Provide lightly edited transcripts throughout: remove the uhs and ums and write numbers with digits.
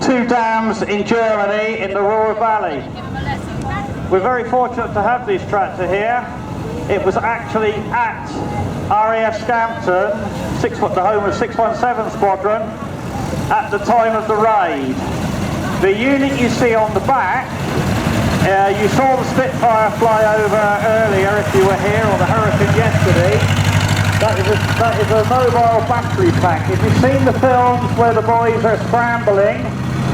two dams in Germany in the Ruhr Valley. We're very fortunate to have this tractor here. It was actually at RAF Scampton, the home of 617 Squadron, at the time of the raid. The unit you see on the back, you saw the Spitfire fly over earlier if you were here, or the Hurricane yesterday. That is a mobile battery pack. If you've seen the films where the boys are scrambling,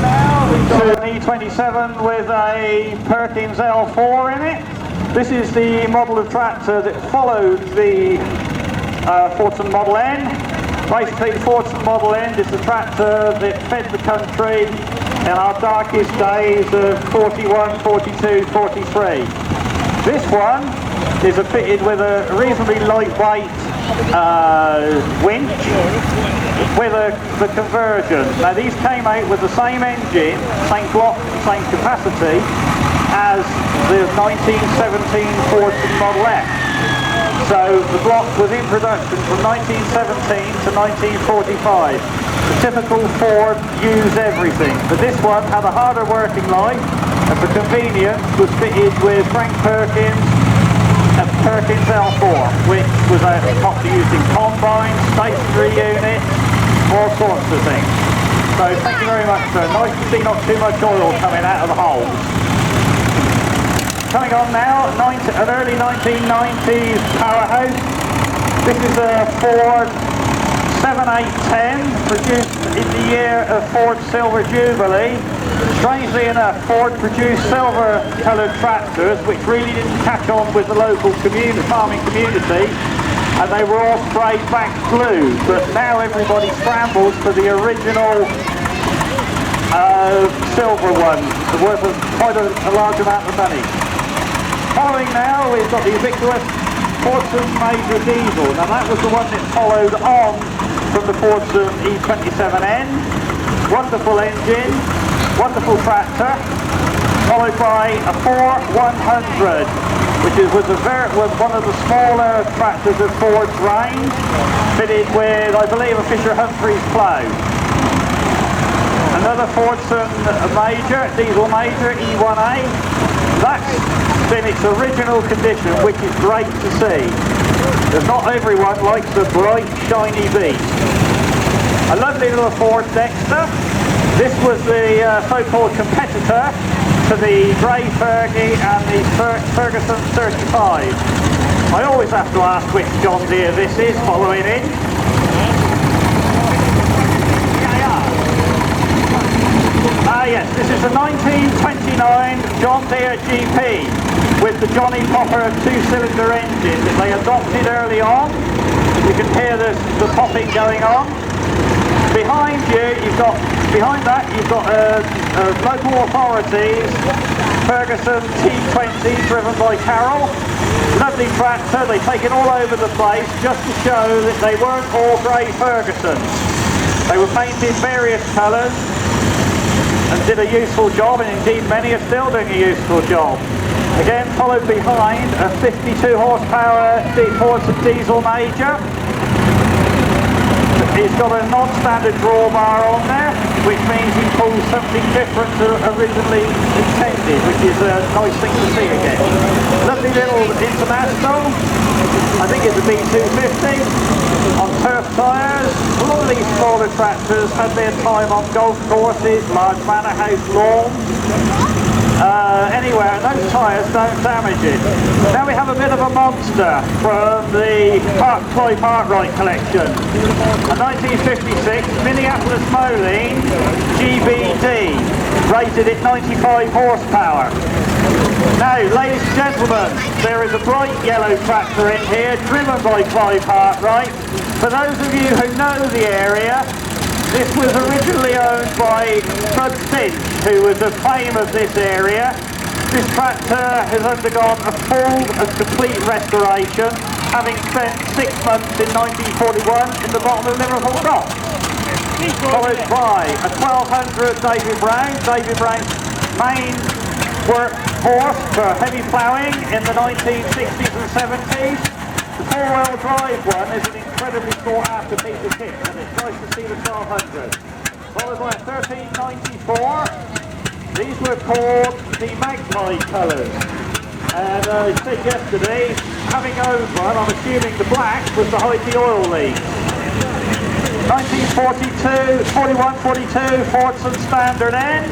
now we've got an E27 with a Perkins L4 in it. This is the model of tractor that followed the Fortune Model N. Basically, the Fortune Model N is the tractor that fed the country in our darkest days of 41, 42, 43. This one is fitted with a reasonably lightweight winch with the conversion. Now these came out with the same engine, same block, same capacity as the 1917 Fortune Model F. So the block was in production from 1917 to 1945. The typical Ford use everything, but this one had a harder working life and for convenience was fitted with Frank Perkins and Perkins L4, which was commonly used in combines, stationary units, all sorts of things. So thank you very much, sir. Nice to see not too much oil coming out of the holes. Coming on now, an early 1990s powerhouse. This is a Ford 7810, produced in the year of Ford Silver Jubilee. Strangely enough, Ford produced silver coloured tractors which really didn't catch on with the local farming community, and they were all sprayed back blue, but now everybody scrambles for the original silver one, worth quite a large amount of money. Following now, we've got the ubiquitous Fortune Major Diesel. Now that was the one that followed on from the Fortune E27N. Wonderful engine, wonderful tractor, followed by a 4100, which was one of the smaller tractors of Ford's range, fitted with, I believe, a Fisher Humphreys plough. Another Fortune Major, Diesel Major, E1A. That's in its original condition, which is great to see. But not everyone likes a bright, shiny beast. A lovely little Ford Dexter. This was the so-called competitor to the Grey Fergie and the Ferguson 35. I always have to ask which John Deere this is following in. Yes, this is a 1929 John Deere GP with the Johnny Popper two-cylinder engine that they adopted early on. You can hear the popping going on. Behind that you've got local authorities Ferguson T20 driven by Carroll. Lovely tractor. They take it all over the place just to show that they weren't all grey Fergusons. They were painted various colours and did a useful job, and indeed many are still doing a useful job. Again, followed behind a 52 horsepower Fortune Diesel Major. He's got a non-standard drawbar on there, which means he pulls something different to originally intended, which is a nice thing to see again. Lovely little International, I think it's a B250, on turf tyres. A lot of these smaller tractors had their time on golf courses, large manor house lawns. Anywhere, and those tyres don't damage it. Now we have a bit of a monster from the Clive Hartright collection. A 1956 Minneapolis Moline GBD, rated at 95 horsepower. Now, ladies and gentlemen, there is a bright yellow tractor in here, driven by Clive Hartright. For those of you who know the area, this was originally owned by Bud Finch, who was the fame of this area. This tractor has undergone a full and complete restoration, having spent 6 months in 1941 in the bottom of Liverpool Docks. Followed by a 1200 David Brown. David Brown's main workhorse for heavy ploughing in the 1960s and 70s. The four-wheel drive one is an incredibly sought after piece of kit, and it's nice to see the 1200. followed by a 1394. These were called the Magpie colours. And I said yesterday, having over, and I'm assuming the black was to hide the oil leak. 1942, 41-42 Fordson Standard N.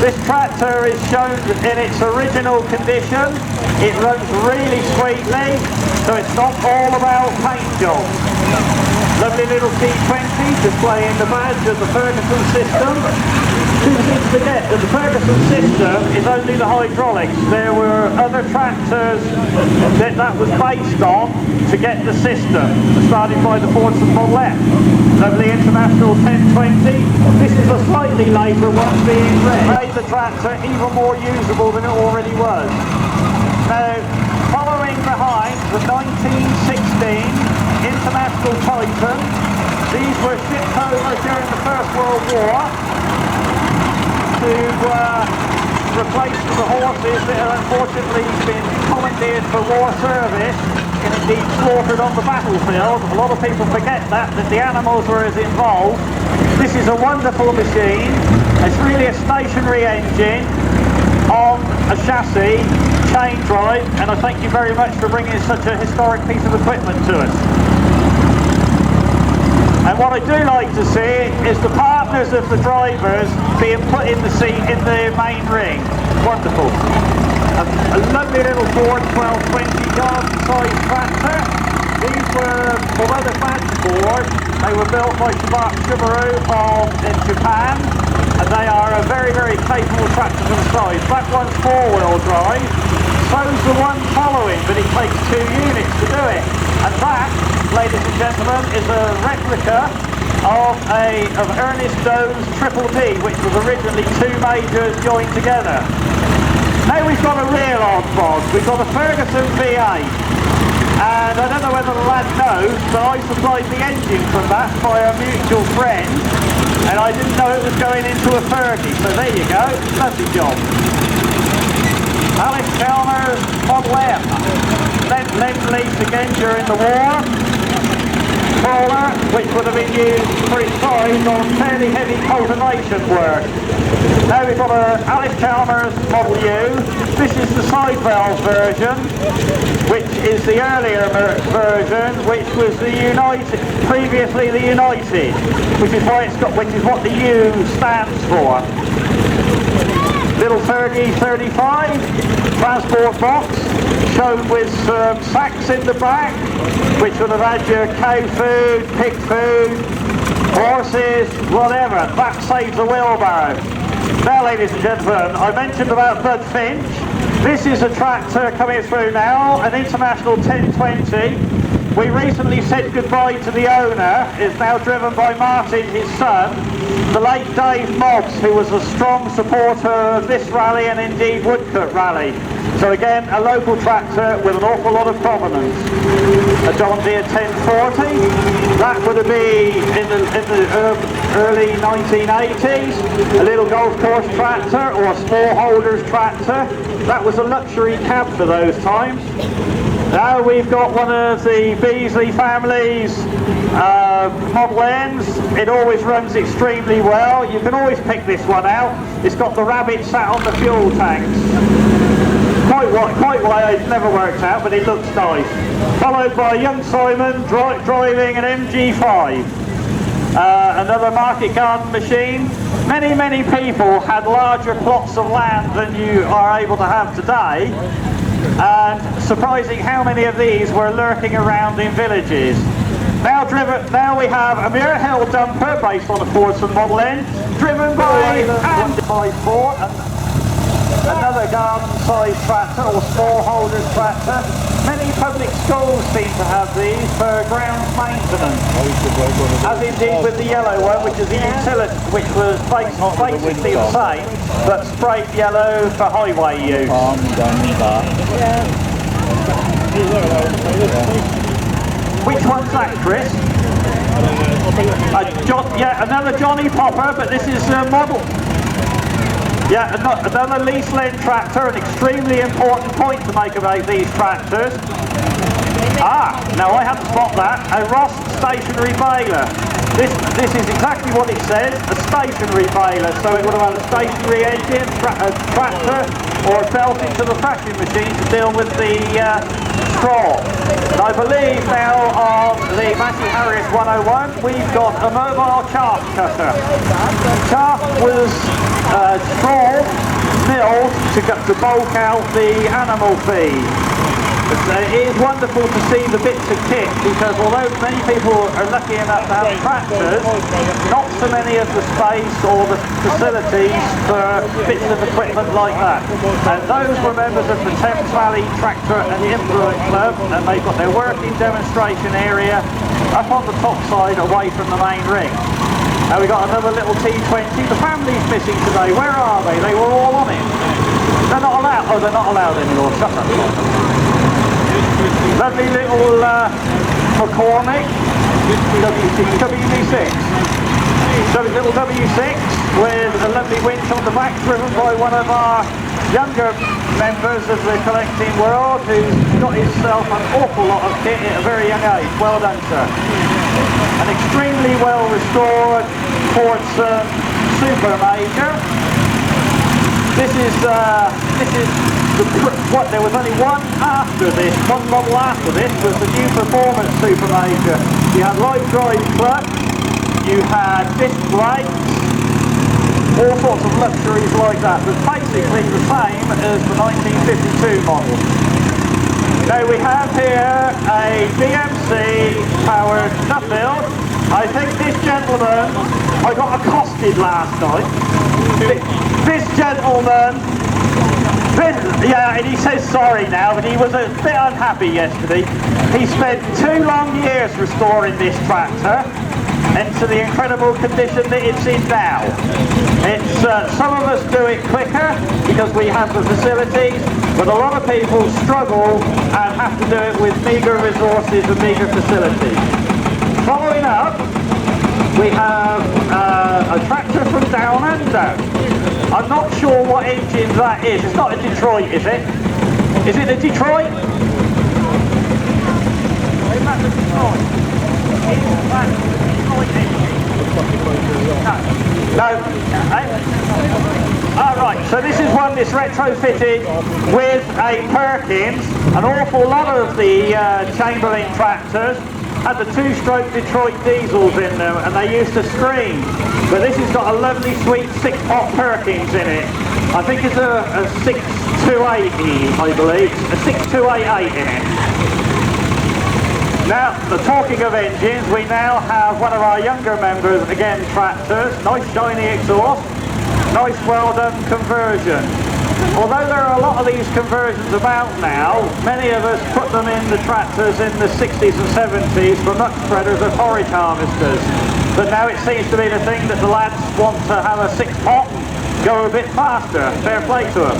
This tractor is shown in its original condition. It runs really sweetly, so it's not all about paint jobs. Lovely little T20 displaying the badge of the Ferguson system. People seem to forget that the Ferguson system is only the hydraulics. There were other tractors that was based on to get the system, starting by the Fordson Model F. Lovely International 1020. This is a slightly later one being red. Made the tractor even more usable than it already was. Now, following behind the 1916 International Titan. These were shipped over during the First World War to replace the horses that have unfortunately been commandeered for war service and indeed slaughtered on the battlefield. A lot of people forget that the animals were as involved. This is a wonderful machine. It's really a stationary engine on a chassis, chain drive, and I thank you very much for bringing such a historic piece of equipment to us. And what I do like to see is the partners of the drivers being put in the seat in the main ring. Wonderful. A lovely little Ford 1220 garden size tractor. These were, although they're fancy Ford, they were built by Subaru in Japan, and they are a very, very capable tractor for the size. That one's four-wheel drive, so's the one following, but it takes 2 units to do it. And that, ladies and gentlemen, is a replica of Ernest Doe's Triple D, which was originally 2 majors joined together. Now we've got a real oddbod. We've got a Ferguson V8. And I don't know whether the lad knows, but I supplied the engine from that by a mutual friend, and I didn't know it was going into a Fergie, so there you go, lovely job. Alice Chalmers Model M, lend-lease again during the war. Crawler, which would have been used for its size on fairly heavy cultivation work. Now we've got a Alice Chalmers Model U. This is the side valve version, which is the earlier version, which was the United, previously the United, which is why it's got, which is what the U stands for. Little Fergie 35 transport box, shown with some sacks in the back, which would have had your cow food, pig food, horses, whatever. That saves a wheelbarrow. Now, ladies and gentlemen, I mentioned about Bud Finch. This is a tractor coming through now, an International 1020. We recently said goodbye to the owner. It's now driven by Martin, his son, the late Dave Mobbs, who was a strong supporter of this rally and indeed Woodcote rally. So again, a local tractor with an awful lot of provenance. A John Deere 1040. That would have been in the early 1980s. A little golf course tractor or a smallholders tractor. That was a luxury cab for those times. Now we've got one of the Beasley family's Model N's. It always runs extremely well. You can always pick this one out. It's got the rabbit sat on the fuel tanks. Quite why it never worked out, but it looks nice. Followed by young Simon driving an MG5. Another market garden machine. Many people had larger plots of land than you are able to have today. And surprising how many of these were lurking around in villages. Now we have a Muir Hill dumper based on a Fordson Model N, driven by 154, another garden-sized tractor or smallholders tractor. Many public schools seem to have these for grounds maintenance, as indeed with the yellow one, which is the utility, which was basically the same, but sprayed yellow for highway use. Which one's that, Chris? Another Johnny Popper, but this is a model. Yeah, another lease lend tractor, an extremely important point to make about these tractors. Now I had to spot that. A Ross stationary baler. This is exactly what it says, a stationary baler. So it would have had a stationary engine, a tractor, or a belt into the thrashing machine to deal with the straw. And I believe now on the Massey Harris 101 we've got a mobile chaff cutter. Chaff was straw milled to bulk out the animal feed. It is wonderful to see the bits of kit, because although many people are lucky enough to have tractors, not so many of the space or the facilities for bits of equipment like that. And those were members of the Thames Valley Tractor and Implement Club, and they've got their working demonstration area up on the top side away from the main ring. Now we've got another little T20. The family's missing today. Where are they? They were all on it. They're not allowed. Oh, they're not allowed anymore. Shut up. Lovely little McCormick WD6. So little W6 with a lovely winch on the back, driven by one of our younger members of the collecting world, who's got himself an awful lot of kit at a very young age. Well done, sir. An extremely well restored Fordson Super Major. This is what there was only one model after this was the new Performance Super Major. You had light drive clutch, you had disc brakes, all sorts of luxuries like that, but basically the same as the 1952 model. Now we have here a BMC powered Nuffield. I think this gentleman, I got accosted last night. This gentleman, and he says sorry now, but he was a bit unhappy yesterday. He spent 2 long years restoring this tractor into the incredible condition that it's in now. It's some of us do it quicker because we have the facilities, but a lot of people struggle and have to do it with meagre resources and meagre facilities. Following up, we have a tractor from down under. I'm not sure what engine that is. It's not a Detroit, is it? Is it a Detroit? Is that the Detroit? Is that the Detroit engine? No. Alright, so this is one that's retrofitted with a Perkins. An awful lot of the Chamberlain tractors had the 2-stroke Detroit diesels in them, and they used to scream. But this has got a lovely sweet 6-pot Perkins in it. I think it's a 6280, I believe. A 6288 in it. Now, talking of engines, we now have one of our younger members, again tractors. Nice shiny exhaust, nice well done conversion. Although there are a lot of these conversions about now, many of us put them in the tractors in the 60s and 70s for muck spreaders or forage harvesters. But now it seems to be the thing that the lads want to have a 6-pot and go a bit faster. Fair play to them.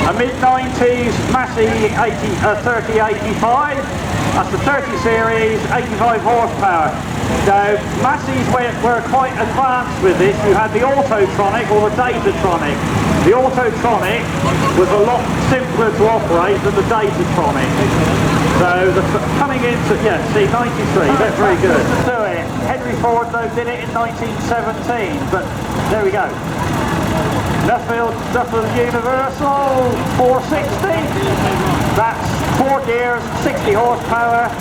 A mid-90s Massey 3085. That's the 30 series, 85 horsepower. Now, Massey's were quite advanced with this. You had the Autotronic or the Datatronic. The Autotronic was a lot simpler to operate than the Datatronic. So, coming into, yeah, see, 93, that's very good. Do it. Henry Ford, though, did it in 1917, but there we go. Nuffield Universal 460. That's 4 gears, 60 horsepower.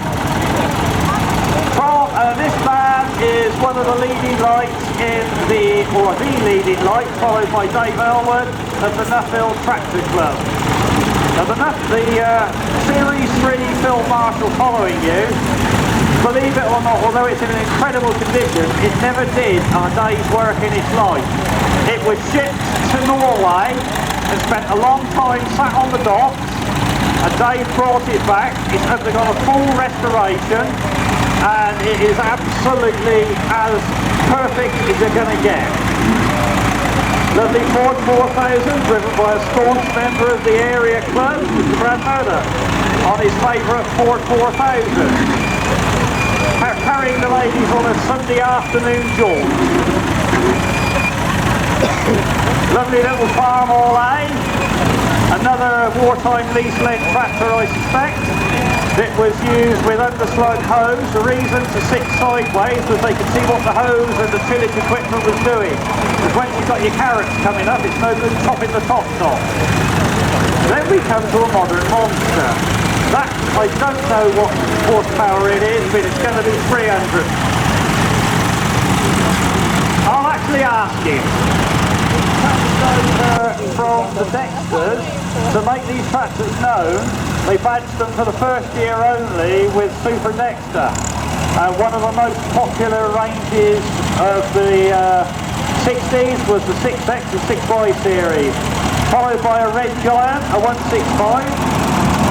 This man is one of the leading lights the leading light, followed by Dave Elwood of the Nuffield Tractor Club. Now the Series 3 Phil Marshall following you, believe it or not, although it's in an incredible condition, it never did a day's work in its life. It was shipped to Norway and spent a long time sat on the docks, and Dave brought it back. It's undergone a full restoration, and it is absolutely as perfect as you're going to get. Lovely Ford 4000, driven by a staunch member of the area club, Mr. Brad Murder, on his favourite Ford 4000. Carrying the ladies on a Sunday afternoon jaunt. Lovely little farm all another wartime lease-led tractor, I suspect. that was used with underslung hose. The reason to sit sideways was they could see what the hose and the tillage equipment was doing. Because when you've got your carrots coming up, it's no good chopping the tops off. Then we come to a modern monster. That, I don't know what horsepower it is, but it's going to be 300. I'll actually ask him. From the Dexters, to make these tractors known, they badged them for the first year only with Super Dexter. One of the most popular ranges of the 60s was the 6X and 6Y series, followed by a Red Giant, a 165,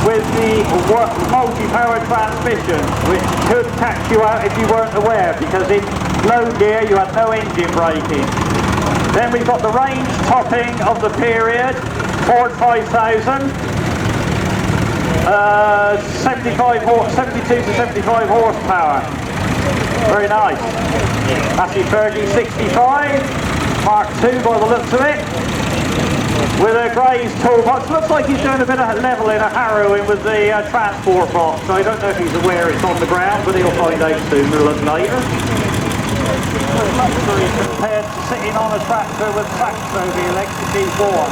with the multi-power transmission, which could catch you out if you weren't aware, because in low gear you had no engine braking. Then we've got the range topping of the period, Ford 5000, 72 to 75 horsepower. Very nice. Massey Fergie 65, Mark II by the looks of it, with a Gray's toolbox. Looks like he's doing a bit of leveling, a harrowing with the transport box. I don't know if he's aware it's on the ground, but he'll find out sooner or later. Luxury compared to sitting on a tractor with Saxo, the electricity board.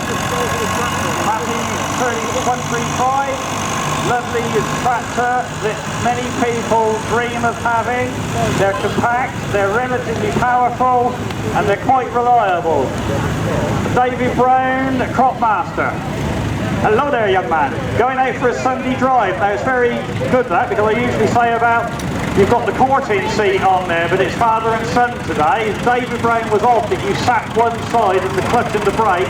Massey 135, lovely tractor that many people dream of having. They're compact, they're relatively powerful, and they're quite reliable. David Brown, Crop Master. Hello there, young man. Going out for a Sunday drive. Now it's very good that, because I usually say about you've got the courting seat on there, but it's father and son today. If David Brown was off, that you sat one side and the clutch and the brakes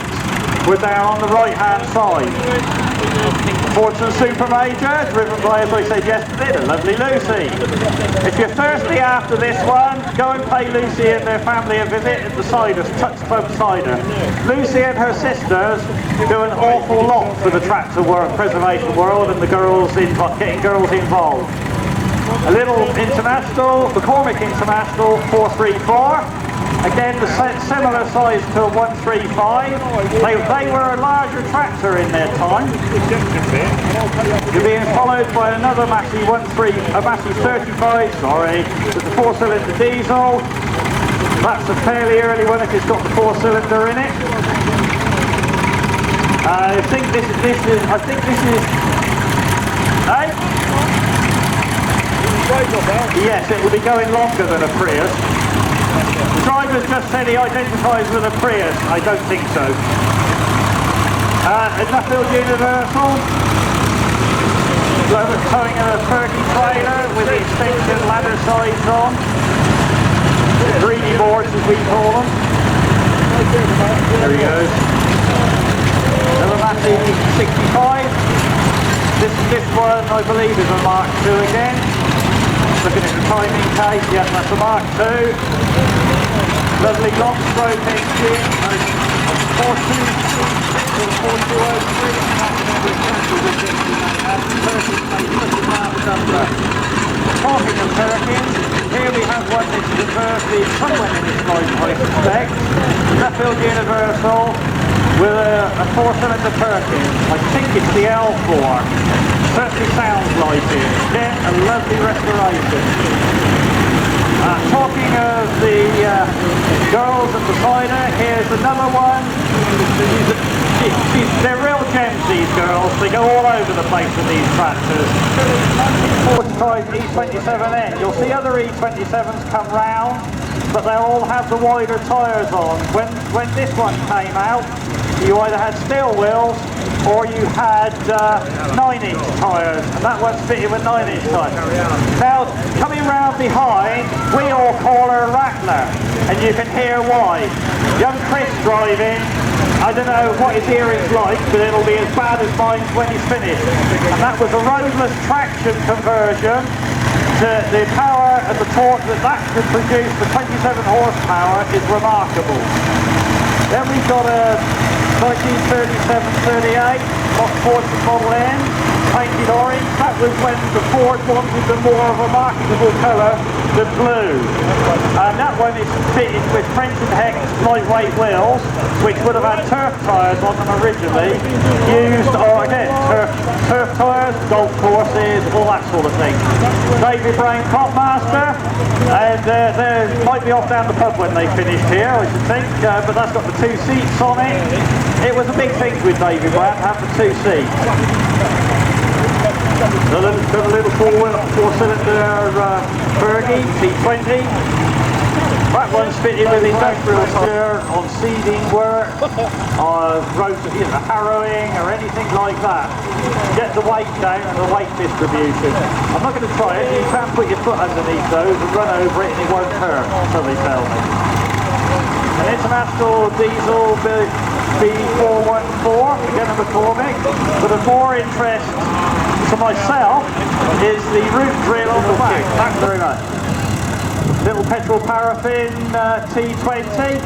were down on the right hand side. Fortune Super Major, driven by, as I said yesterday, the lovely Lucy. If you're thirsty after this one, go and pay Lucy and their family a visit at the cider, Touch Club Cider. Lucy and her sisters do an awful lot for the tractor preservation world and the girls getting girls involved. A little International, McCormick International 434. Again, similar size to a 135. They were a larger tractor in their time. You're being followed by another Massey 35, sorry, with the 4-cylinder diesel. That's a fairly early one if it's got the 4-cylinder in it. I think this is. Hey? Yes, it will be going longer than a Prius. The driver's just said he identifies with a Prius. I don't think so. A Nuffield Universal. Towing a turkey trailer with the extension ladder sides on. The greedy boards as we call them. There he goes. Another Massey 65. This one I believe is a Mark II again. Looking at the timing case, yeah, that's a Mark II. Lovely long stroke engine, 4203. Talking of Perkins, here we have one that's universally somewhere in its life, I suspect. Nuffield Universal with a 4-cylinder Perkins. I think it's the L4. Certainly sounds like it. Again, a lovely restoration. Talking of the girls at the cider, here's another one. They're real gems, these girls. They go all over the place with these tractors. 45 E27N. You'll see other E27s come round, but they'll all have the wider tyres on. When this one came out, you either had steel wheels or you had 9-inch tyres, and that one's fitted with 9-inch tyres. Now, coming round behind, we all call her Rattler, and you can hear why. Young Chris driving, I don't know what his hearing's like, but it'll be as bad as mine when he's finished. And that was a roadless traction conversion. The power and the torque that could produce for 27 horsepower is remarkable. Then we've got a 1937-38 Oxfordshire Model N, painted orange. That was when the Ford wanted the more of a marketable colour than blue. And that one is fitted with printed hex lightweight wheels, which would have had turf tyres on them originally, used, or again, turf tyres, golf courses, all that sort of thing. David Brown Copmaster, and they might be off down the pub when they finished here, I should think, but that's got the 2 seats on it. It was a big thing with David Brown to have the 2 seats. Got a little four-cylinder Fergie T20. That one's fitted with industrial steer on seeding work, harrowing or anything like that. Get the weight down and the weight distribution. I'm not going to try it. You can put your foot underneath those and run over it and it won't hurt, so they tell me. An International Diesel B414, again a McCormick, but of more interest to myself is the root drill on the back. Thanks very much. Little petrol paraffin T20.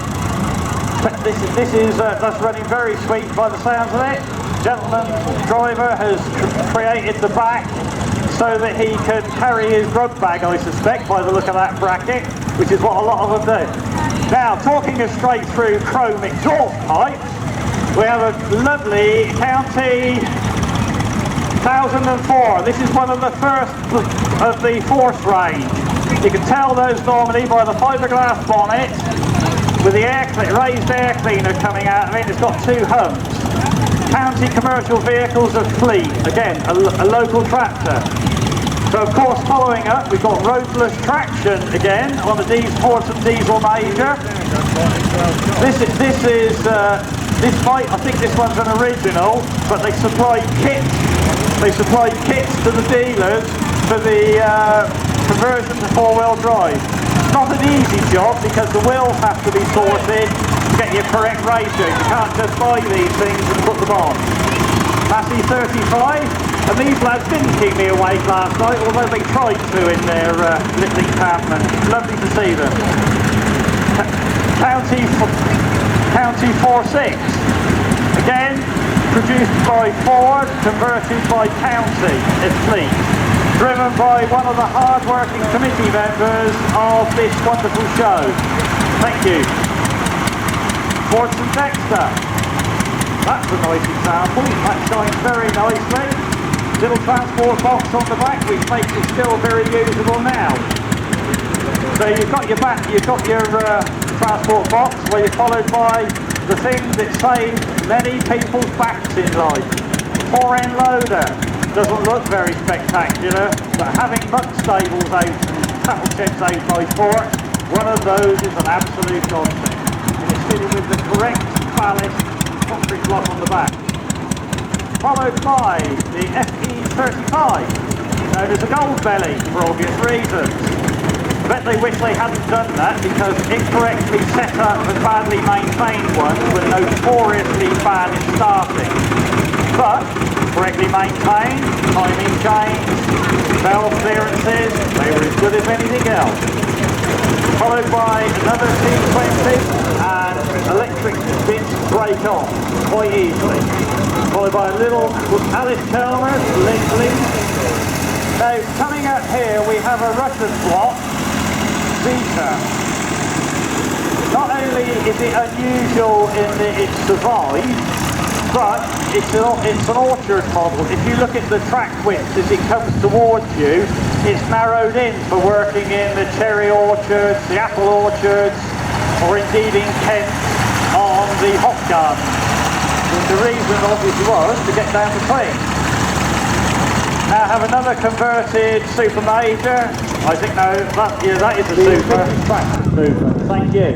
This is that's running very sweet by the sounds of it. Gentleman driver has created the back so that he can carry his grub bag, I suspect, by the look of that bracket, which is what a lot of them do. Now, talking of straight through chrome exhaust pipes, we have a lovely County 1004. This is one of the first of the Force range. You can tell those normally by the fiberglass bonnet with the raised air cleaner coming out of it. It's got 2 humps. County commercial vehicles of fleet. Again, a local tractor. So of course, following up, we've got roadless traction again on the Fordson Diesel Major. I think this one's an original, but they supplied kits. They supplied kits to the dealers for the conversion to 4-wheel drive. It's not an easy job because the wheels have to be sorted to get your correct ratio. You can't just buy these things and put them on. Massey 35, and these lads didn't keep me awake last night, although they tried to in their little encampment. Lovely to see them. County 46, again produced by Ford, converted by County as fleet, driven by one of the hard-working committee members of this wonderful show. Thank you. Fordson Dexter. That's a nice example. That shines very nicely. Little transport box on the back, which makes it still very usable now. So you've got your transport box, where you're followed by the thing that saves many people's backs in life. 4-end loader. Doesn't look very spectacular, but having muck stables out and cattle sheds out by Ford, one of those is an absolute godsend. And it's fitted with the correct ballast concrete block on the back. Followed by the FE35. Known as a gold belly for obvious reasons. I bet they wish they hadn't done that because incorrectly set up and badly maintained ones were notoriously bad in starting. But correctly maintained, timing chains, valve clearances, they were as good as anything else. Followed by another T20 and electric bits break off quite easily. Followed by a little Alice Chalmers, link. Now coming up here we have a Russian block, Zeta. Not only is it unusual in that it survived, but it's an orchard model. If you look at the track width as it comes towards you, it's narrowed in for working in the cherry orchards, the apple orchards, or indeed in Kent on the hop garden. And the reason obviously was to get down the clean. Now I have another converted Super Major. I think no, that is a Super. Thank you.